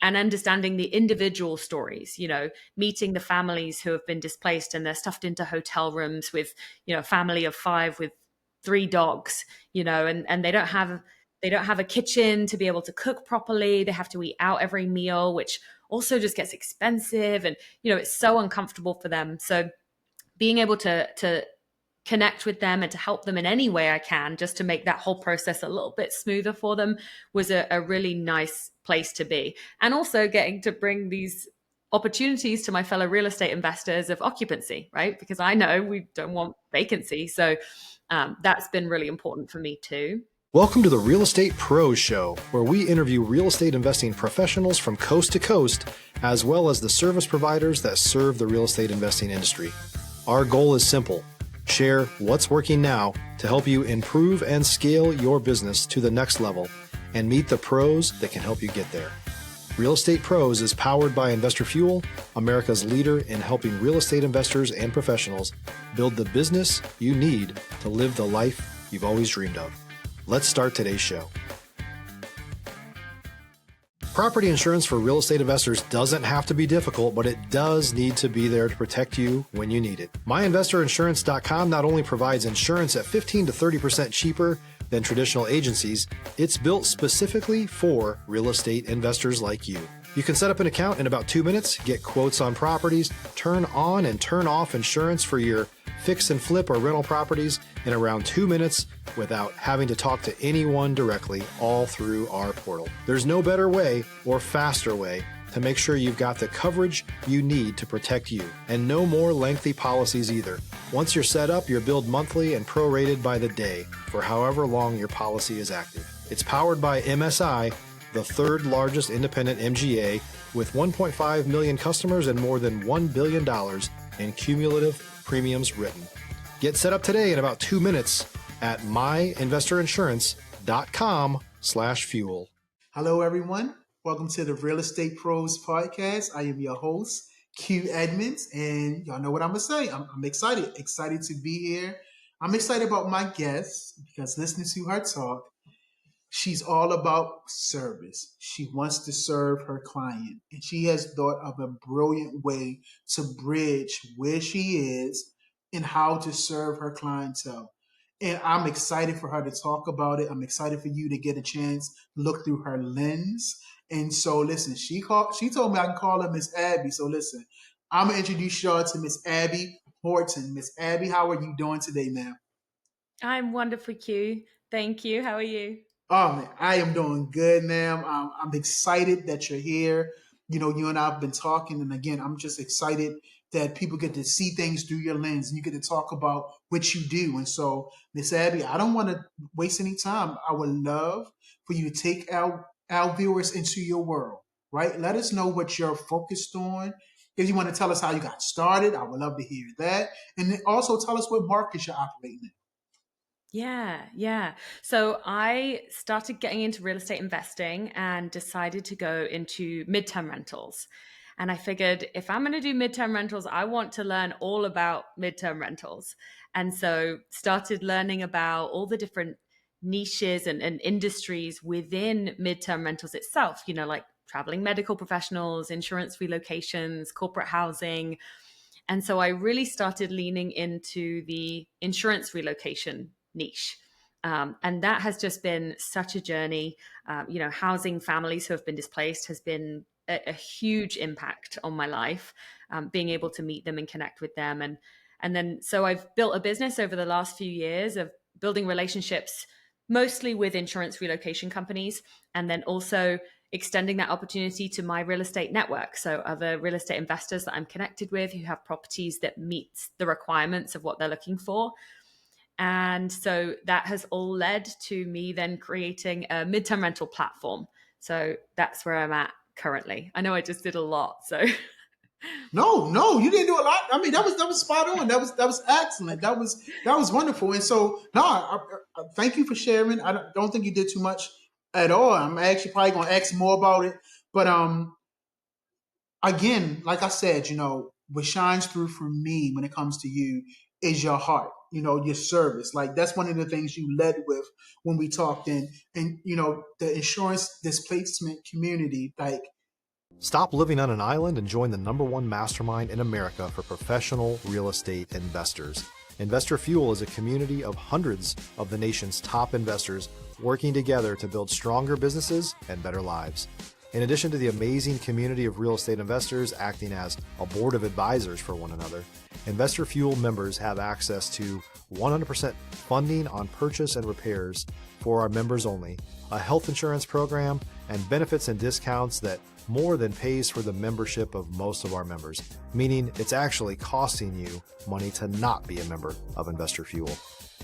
and understanding the individual stories, meeting the families who have been displaced and they're stuffed into hotel rooms with, a family of 5 with 3 dogs, and they don't have a kitchen to be able to cook properly. They have to eat out every meal, which also just gets expensive, and it's so uncomfortable for them. So being able to connect with them and to help them in any way I can, just to make that whole process a little bit smoother for them, was a really nice place to be. And also getting to bring these opportunities to my fellow real estate investors of occupancy, right? Because I know we don't want vacancy. So that's been really important for me too. Welcome to the Real Estate Pros Show, where we interview real estate investing professionals from coast to coast, as well as the service providers that serve the real estate investing industry. Our goal is simple: share what's working now to help you improve and scale your business to the next level and meet the pros that can help you get there. Real Estate Pros is powered by Investor Fuel, America's leader in helping real estate investors and professionals build the business you need to live the life you've always dreamed of. Let's start today's show. Property insurance for real estate investors doesn't have to be difficult, but it does need to be there to protect you when you need it. MyInvestorInsurance.com not only provides insurance at 15 to 30% cheaper than traditional agencies, it's built specifically for real estate investors like you. You can set up an account in about 2 minutes, get quotes on properties, turn on and turn off insurance for your fix and flip or rental properties in around 2 minutes without having to talk to anyone directly, all through our portal. There's no better way or faster way to make sure you've got the coverage you need to protect you, and no more lengthy policies either. Once you're set up, you're billed monthly and prorated by the day for however long your policy is active. It's powered by MSI, the third largest independent MGA, with 1.5 million customers and more than $1 billion in cumulative premiums written. Get set up today in about 2 minutes at myinvestorinsurance.com/fuel. Hello, everyone. Welcome to the Real Estate Pros Podcast. I am your host, Q Edmonds, and y'all know what I'm going to say. I'm excited to be here. I'm excited about my guest because listening to her talk, she's all about service. She wants to serve her client, and she has thought of a brilliant way to bridge where she is and how to serve her clientele. And I'm excited for her to talk about it. I'm excited for you to get a chance to look through her lens. And so, listen, she told me I can call her Miss Abby. So, listen, I'm going to introduce y'all to Miss Abi Horton. Miss Abby, how are you doing today, ma'am? I'm wonderful, Q. Thank you. How are you? Oh, man, I am doing good, ma'am. I'm excited that you're here. You and I have been talking, and again, I'm just excited that people get to see things through your lens and you get to talk about what you do. And so, Miss Abby, I don't want to waste any time. I would love for you to take our viewers into your world, right? Let us know what you're focused on. If you want to tell us how you got started, I would love to hear that. And then also tell us what markets you're operating in. Yeah. So I started getting into real estate investing and decided to go into midterm rentals. And I figured if I'm going to do midterm rentals, I want to learn all about midterm rentals. And so started learning about all the different niches and industries within midterm rentals itself, like traveling medical professionals, insurance relocations, corporate housing. And so I really started leaning into the insurance relocation niche. And that has just been such a journey. Housing families who have been displaced has been a huge impact on my life, being able to meet them and connect with them. And then so I've built a business over the last few years of building relationships, mostly with insurance relocation companies, and then also extending that opportunity to my real estate network. So other real estate investors that I'm connected with who have properties that meet the requirements of what they're looking for. And so that has all led to me then creating a midterm rental platform. So that's where I'm at currently. I know I just did a lot. So No, you didn't do a lot. I mean, that was spot on. That was excellent. That was wonderful. And so, no, I thank you for sharing. I don't think you did too much at all. I'm actually probably going to ask more about it. But again, like I said, what shines through for me when it comes to you is your heart. Your service. Like that's one of the things you led with when we talked in, and the insurance displacement community. Like Stop living on an island and join the #1 mastermind in America for professional real estate investors. Investor Fuel is a community of hundreds of the nation's top investors working together to build stronger businesses and better lives. In addition to the amazing community of real estate investors acting as a board of advisors for one another, Investor Fuel members have access to 100% funding on purchase and repairs for our members only, a health insurance program, and benefits and discounts that more than pays for the membership of most of our members, meaning it's actually costing you money to not be a member of Investor Fuel.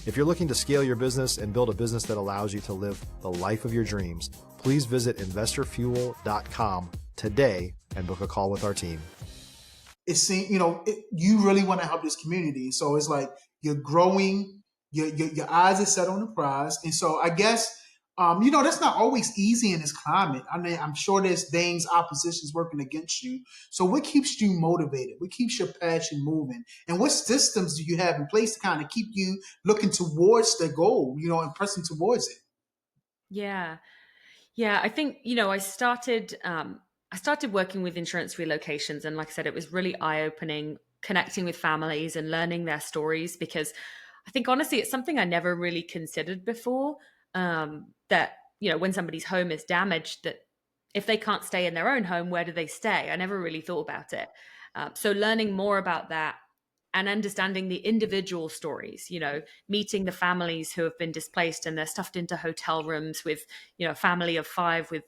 If you're looking to scale your business and build a business that allows you to live the life of your dreams, please visit investorfuel.com today and book a call with our team. It seems, you really want to help this community. So it's like you're growing, your eyes are set on the prize. And so I guess, that's not always easy in this climate. I mean, I'm sure there's things, oppositions working against you. So what keeps you motivated? What keeps your passion moving? And what systems do you have in place to kind of keep you looking towards the goal, and pressing towards it? Yeah. Yeah. I think, I started working with insurance relocations. And like I said, it was really eye-opening, connecting with families and learning their stories, because I think honestly, it's something I never really considered before. That, when somebody's home is damaged, that if they can't stay in their own home, where do they stay? I never really thought about it. So learning more about that and understanding the individual stories, meeting the families who have been displaced and they're stuffed into hotel rooms with, a family of 5 with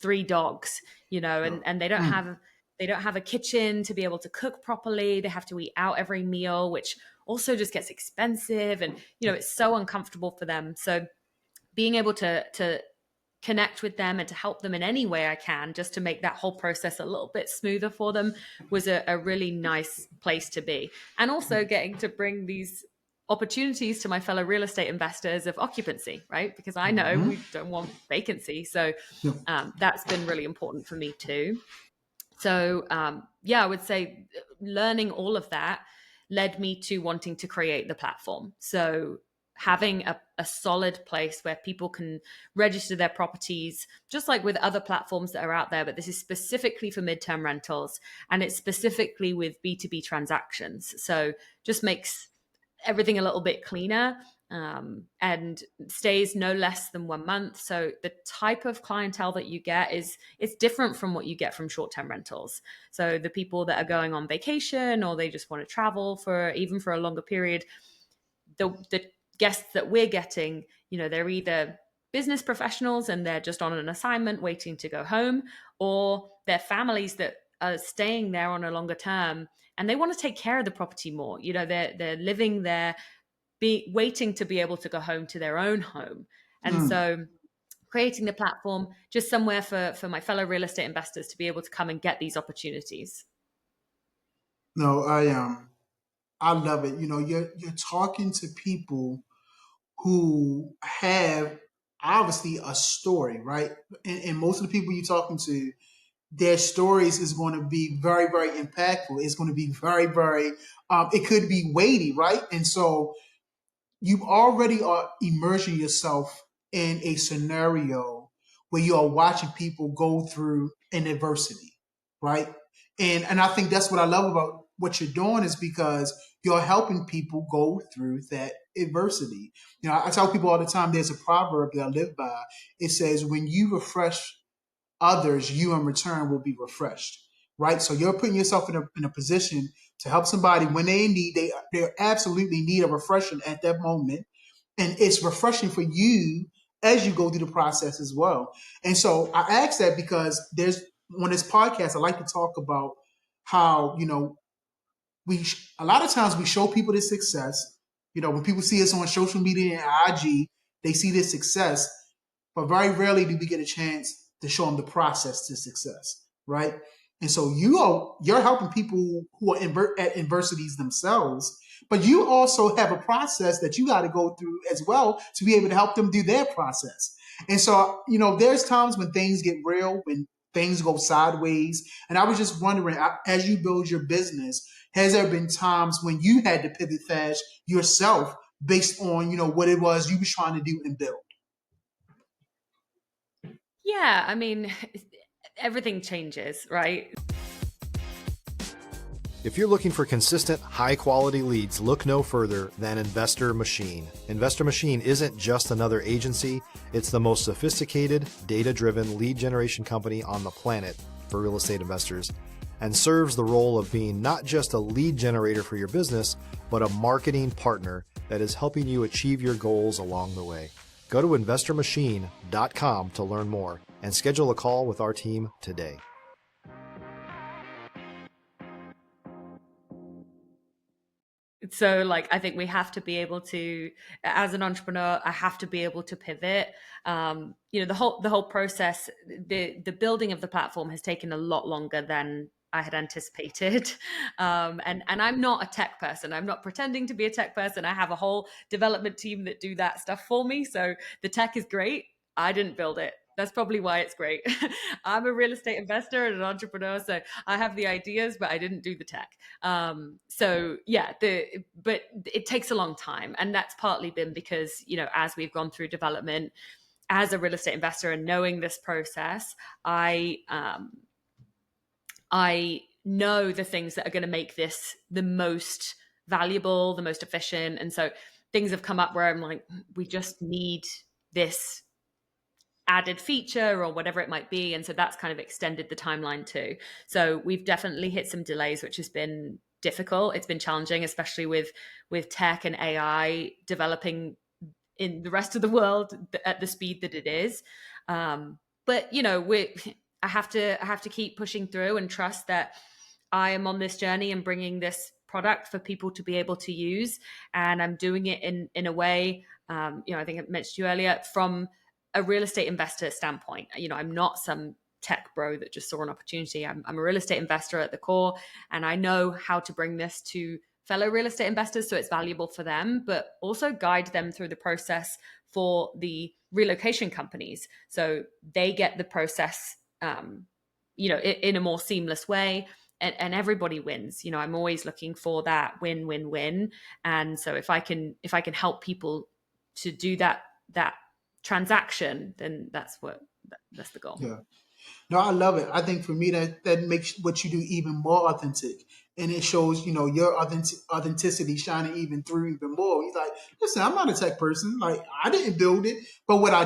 3 dogs, and they don't have a kitchen to be able to cook properly. They have to eat out every meal, which also just gets expensive. And, it's so uncomfortable for them. So being able to connect with them and to help them in any way I can, just to make that whole process a little bit smoother for them, was a really nice place to be. And also getting to bring these opportunities to my fellow real estate investors of occupancy, right? Because I know we don't want vacancy. So that's been really important for me too. So I would say learning all of that led me to wanting to create the platform. So having a solid place where people can register their properties, just like with other platforms that are out there, but this is specifically for midterm rentals, and it's specifically with B2B transactions. So just makes everything a little bit cleaner, and stays no less than 1 month. So the type of clientele that you get it's different from what you get from short-term rentals. So the people that are going on vacation, or they just want to travel for a longer period, the guests that we're getting, they're either business professionals and they're just on an assignment waiting to go home, or they're families that are staying there on a longer term and they want to take care of the property more. They're living there, waiting to be able to go home to their own home. And so creating the platform, just somewhere for my fellow real estate investors to be able to come and get these opportunities. No, I love it. You're talking to people who have obviously a story, right? And most of the people you're talking to, their stories is going to be very, very impactful. It's going to be very, very, it could be weighty, right? And so you already are immersing yourself in a scenario where you are watching people go through an adversity, right? And I think that's what I love about what you're doing, is because you're helping people go through that adversity. I tell people all the time, there's a proverb that I live by. It says, when you refresh others, you in return will be refreshed, right? So you're putting yourself in a position to help somebody when they absolutely need a refreshing at that moment. And it's refreshing for you as you go through the process as well. And so I ask that because on this podcast, I like to talk about how, a lot of times we show people the success. When people see us on social media and IG, they see this success, but very rarely do we get a chance to show them the process to success, right? And so you're helping people who are at adversities themselves, but you also have a process that you got to go through as well to be able to help them do their process. And so, there's times when things get real, when things go sideways. And I was just wondering, as you build your business, has there been times when you had to pivot fast yourself based on, what it was you was trying to do and build? Yeah, I mean, everything changes, right? If you're looking for consistent, high-quality leads, look no further than Investor Machine. Investor Machine isn't just another agency, it's the most sophisticated, data-driven lead generation company on the planet for real estate investors, and serves the role of being not just a lead generator for your business, but a marketing partner that is helping you achieve your goals along the way. Go to investormachine.com to learn more and schedule a call with our team today. So like, I think we have to be able to, as an entrepreneur, I have to be able to pivot. The whole process, the building of the platform has taken a lot longer than I had anticipated. And I'm not a tech person. I'm not pretending to be a tech person. I have a whole development team that do that stuff for me. So the tech is great. I didn't build it. That's probably why it's great. I'm a real estate investor and an entrepreneur, so I have the ideas, but I didn't do the tech. But it takes a long time, and that's partly been because, as we've gone through development as a real estate investor and knowing this process, I know the things that are going to make this the most valuable, the most efficient, and so things have come up where I'm like, we just need this added feature or whatever it might be, and so that's kind of extended the timeline too. So we've definitely hit some delays, which has been difficult. It's been challenging, especially with tech and AI developing in the rest of the world at the speed that it is. But I have to keep pushing through and trust that I am on this journey and bringing this product for people to be able to use, and I'm doing it in a way. I think I mentioned to you earlier, from a real estate investor standpoint. I'm not some tech bro that just saw an opportunity. I'm a real estate investor at the core, and I know how to bring this to fellow real estate investors so it's valuable for them, but also guide them through the process for the relocation companies so they get the process in a more seamless way, and everybody wins. I'm always looking for that win-win-win, and so if I can help people to do that transaction, then that's the goal. Yeah. No, I love it. I think for me that makes what you do even more authentic, and it shows your authenticity shining even through even more. He's like, listen, I'm not a tech person. Like, I didn't build it, but what I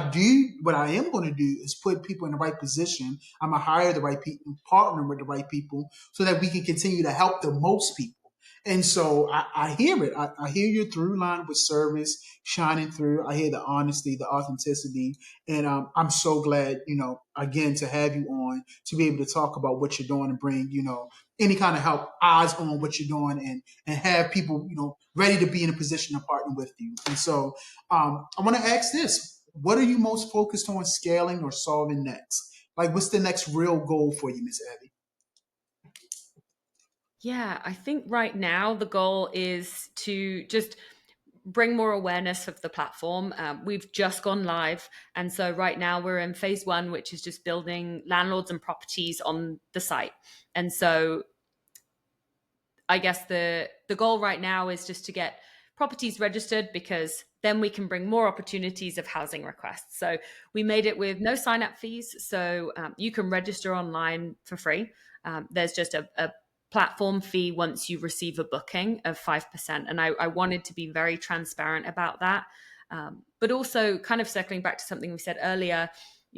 am going to do is put people in the right position. I'm gonna hire the right people, partner with the right people, so that we can continue to help the most people. And so I hear it. I hear your through line with service shining through. I hear the honesty, the authenticity, and I'm so glad, again, to have you on to be able to talk about what you're doing and bring, any kind of help, eyes on what you're doing, and have people, ready to be in a position to partner with you. And so I want to ask this: what are you most focused on scaling or solving next? Like, what's the next real goal for you, Miss Abby? Yeah, I think right now the goal is to just bring more awareness of the platform. We've just gone live. And so right now we're in phase one, which is just building landlords and properties on the site. And so I guess the goal right now is just to get properties registered, because then we can bring more opportunities of housing requests. So we made it with no sign up fees. So you can register online for free. There's just a platform fee once you receive a booking of 5%. And I wanted to be very transparent about that. But also, kind of circling back to something we said earlier,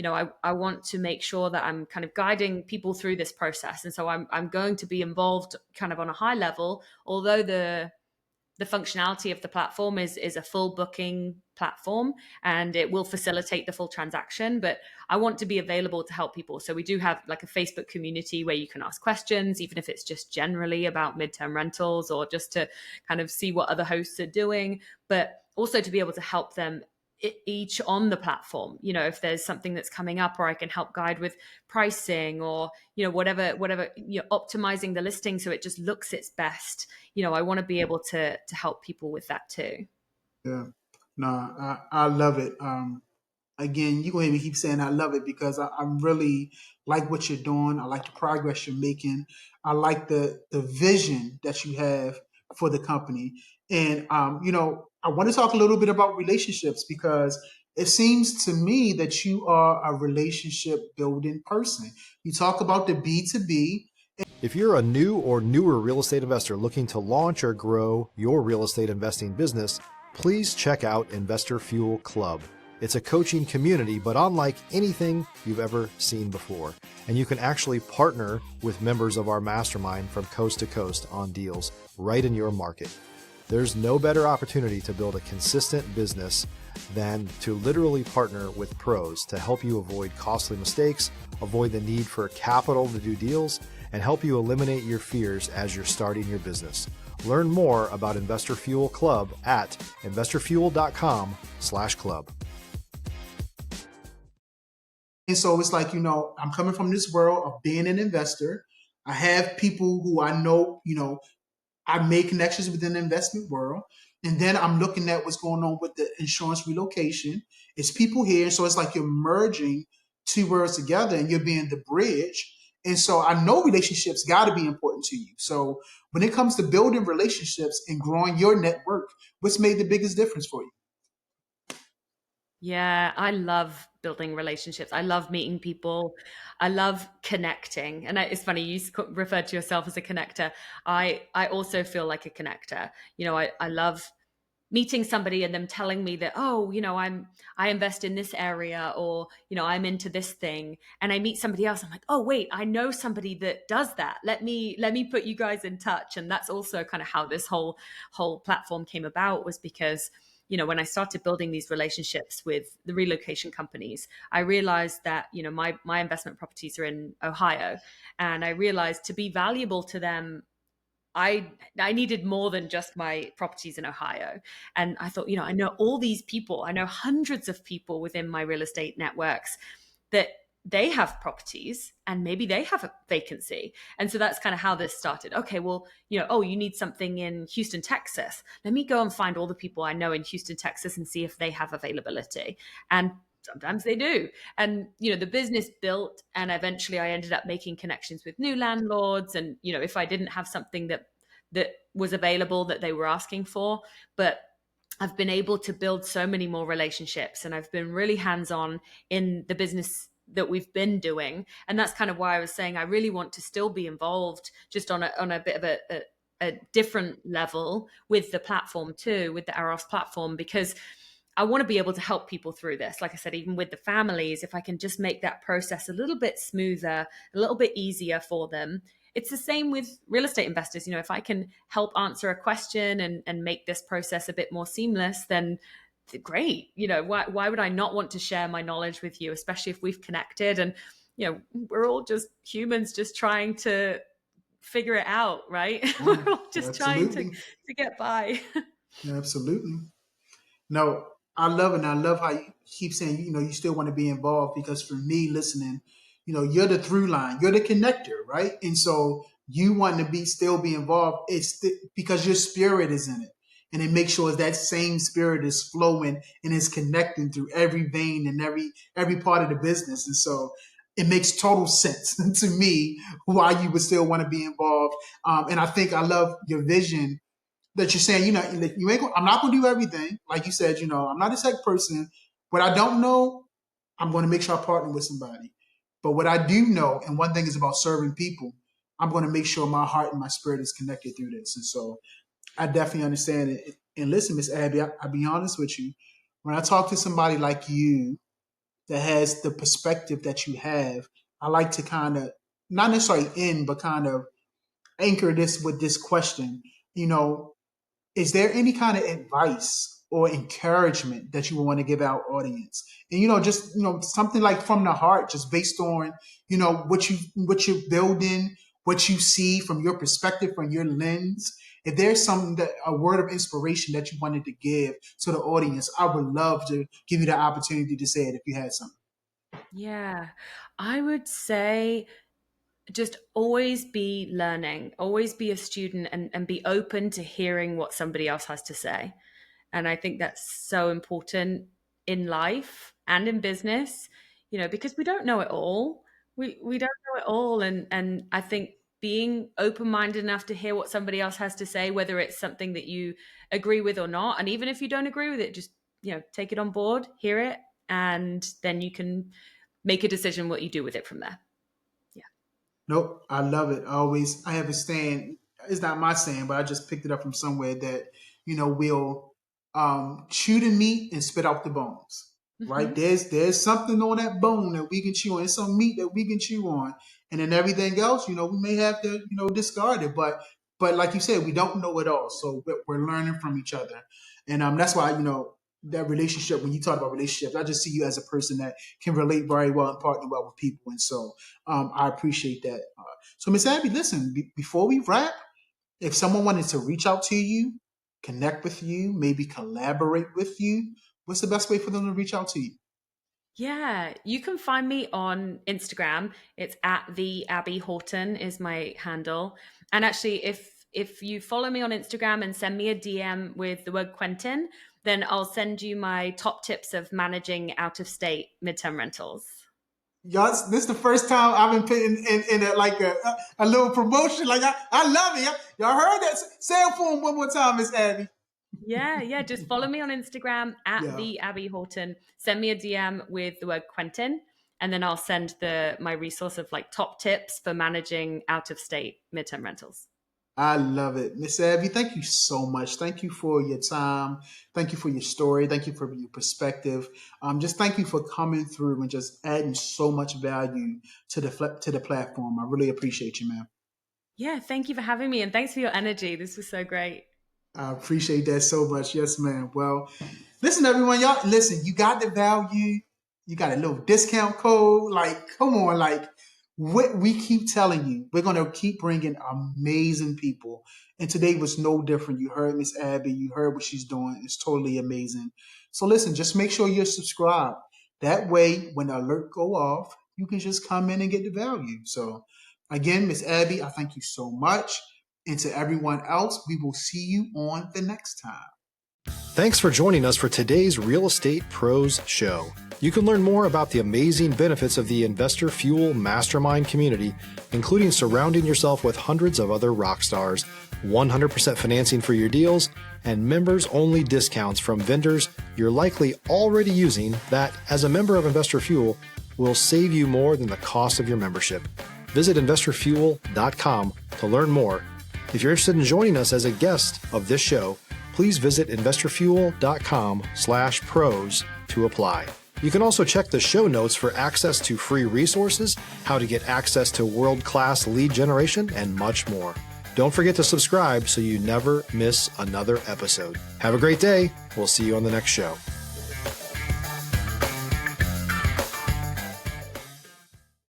I want to make sure that I'm kind of guiding people through this process. And so I'm going to be involved kind of on a high level, although the functionality of the platform is a full booking platform, and it will facilitate the full transaction, but I want to be available to help people. So we do have like a Facebook community where you can ask questions, even if it's just generally about midterm rentals or just to kind of see what other hosts are doing, but also to be able to help them each on the platform. If there's something that's coming up, or I can help guide with pricing, or whatever, optimizing the listing so it just looks its best. I want to be able to help people with that too. Yeah, no, I love it. Again, you go ahead and keep saying I love it, because I really like what you're doing. I like the progress you're making. I like the vision that you have for the company. And I want to talk a little bit about relationships, because It seems to me that you are a relationship building person. You talk about the B2B. If you're a new or newer real estate investor looking to launch or grow your real estate investing business, please check out Investor Fuel Club. It's a coaching community, but unlike anything you've ever seen before. And you can actually partner with members of our mastermind from coast to coast on deals right in your market. There's no better opportunity to build a consistent business than to literally partner with pros to help you avoid costly mistakes, avoid the need for capital to do deals, and help you eliminate your fears as you're starting your business. Learn more about Investor Fuel Club at investorfuel.com/club. And so it's like, I'm coming from this world of being an investor. I have people who I know, I made connections within the investment world. And then I'm looking at what's going on with the insurance relocation. It's people here. So it's like you're merging two worlds together and you're being the bridge. And so I know relationships got to be important to you. So when it comes to building relationships and growing your network, what's made the biggest difference for you? Yeah, I love building relationships. I love meeting people. I love connecting. And it's funny, you referred to yourself as a connector. I also feel like a connector. I love meeting somebody and them telling me that, oh, I invest in this area, or I'm into this thing, and I meet somebody else. I'm like, oh wait, I know somebody that does that. Let me put you guys in touch. And that's also kind of how this whole platform came about, was because when I started building these relationships with the relocation companies, I realized that my investment properties are in Ohio, and I realized to be valuable to them, I needed more than just my properties in Ohio. And I thought, I know all these people. I know hundreds of people within my real estate networks that they have properties and maybe they have a vacancy. And so that's kind of how this started. Okay, well, oh, you need something in Houston, Texas. Let me go and find all the people I know in Houston, Texas and see if they have availability. And sometimes they do. And the business built, and eventually I ended up making connections with new landlords. And if I didn't have something that was available that they were asking for, but I've been able to build so many more relationships, and I've been really hands-on in the business that we've been doing. And that's kind of why I was saying I really want to still be involved, just on a bit of a different level with the platform too, with the Aros platform, because I want to be able to help people through this. Like I said, even with the families, if I can just make that process a little bit smoother, a little bit easier for them. It's the same with real estate investors. If I can help answer a question and make this process a bit more seamless, then great. Why would I not want to share my knowledge with you, especially if we've connected and, we're all just humans just trying to figure it out, right? Yeah, We're all just trying to absolutely. get by. Absolutely. No, I love it. And I love how you keep saying, you still want to be involved, because for me, listening, you're the through line, you're the connector, right? And so you want to still be involved. Because your spirit is in it. And it makes sure that same spirit is flowing and is connecting through every vein and every part of the business. And so it makes total sense to me why you would still want to be involved. And I think I love your vision that you're saying, you ain't. I'm not gonna do everything, like you said. I'm not a tech person. What I don't know, I'm going to make sure I partner with somebody. But what I do know, and one thing is about serving people, I'm going to make sure my heart and my spirit is connected through this. And so I definitely understand it. And listen, Miss Abby, I'll be honest with you. When I talk to somebody like you that has the perspective that you have, I like to kind of not necessarily end, but kind of anchor this with this question. You know, is there any kind of advice or encouragement that you would want to give our audience? And just something like from the heart, just based on what you're building, what you see from your perspective, from your lens. If there's something, that a word of inspiration that you wanted to give to the audience, I would love to give you the opportunity to say it if you had something. Yeah, I would say just always be learning, always be a student, and be open to hearing what somebody else has to say. And I think that's so important in life and in business, because we don't know it all. We don't know it all. And I think being open-minded enough to hear what somebody else has to say, whether it's something that you agree with or not, and even if you don't agree with it, just take it on board, hear it, and then you can make a decision what you do with it from there. Nope, I love it. I have a saying. It's not my saying, but I just picked it up from somewhere that we'll chew the meat and spit out the bones. Right? There's something on that bone that we can chew on. There's some meat that we can chew on, and then everything else, we may have to discard it. But like you said, we don't know it all, so we're learning from each other, and that's why that relationship. When you talk about relationships, I just see you as a person that can relate very well and partner well with people, and so I appreciate that. So, Miss Abby, listen, before we wrap, if someone wanted to reach out to you, connect with you, maybe collaborate with you, what's the best way for them to reach out to you? Yeah, you can find me on Instagram. It's at the Abi Horton is my handle. And actually, if you follow me on Instagram and send me a DM with the word Quentin, then I'll send you my top tips of managing out of state midterm rentals. Y'all, this is the first time I've been putting in a little promotion. Like I love it. Y'all heard that? Say it for him one more time, Miss Abby. Yeah. Just follow me on Instagram at Yeah. the Abi Horton. Send me a DM with the word Quentin, and then I'll send my resource of like top tips for managing out of state midterm rentals. I love it. Miss Abby, thank you so much. Thank you for your time. Thank you for your story. Thank you for your perspective. Just thank you for coming through and just adding so much value to the platform. I really appreciate you, man. Yeah, thank you for having me, and thanks for your energy. This was so great. I appreciate that so much. Yes, ma'am. Well, listen, everyone, y'all, listen, you got the value. You got a little discount code. Like, come on, like, what we keep telling you, we're going to keep bringing amazing people. And today was no different. You heard Miss Abby. You heard what she's doing. It's totally amazing. So listen, just make sure you're subscribed. That way, when the alert go off, you can just come in and get the value. So again, Miss Abby, I thank you so much. And to everyone else, we will see you on the next time. Thanks for joining us for today's Real Estate Pros Show. You can learn more about the amazing benefits of the Investor Fuel Mastermind community, including surrounding yourself with hundreds of other rock stars, 100% financing for your deals, and members-only discounts from vendors you're likely already using that, as a member of Investor Fuel, will save you more than the cost of your membership. Visit investorfuel.com to learn more. If you're interested in joining us as a guest of this show, please visit investorfuel.com/pros to apply. You can also check the show notes for access to free resources, how to get access to world-class lead generation, and much more. Don't forget to subscribe so you never miss another episode. Have a great day. We'll see you on the next show.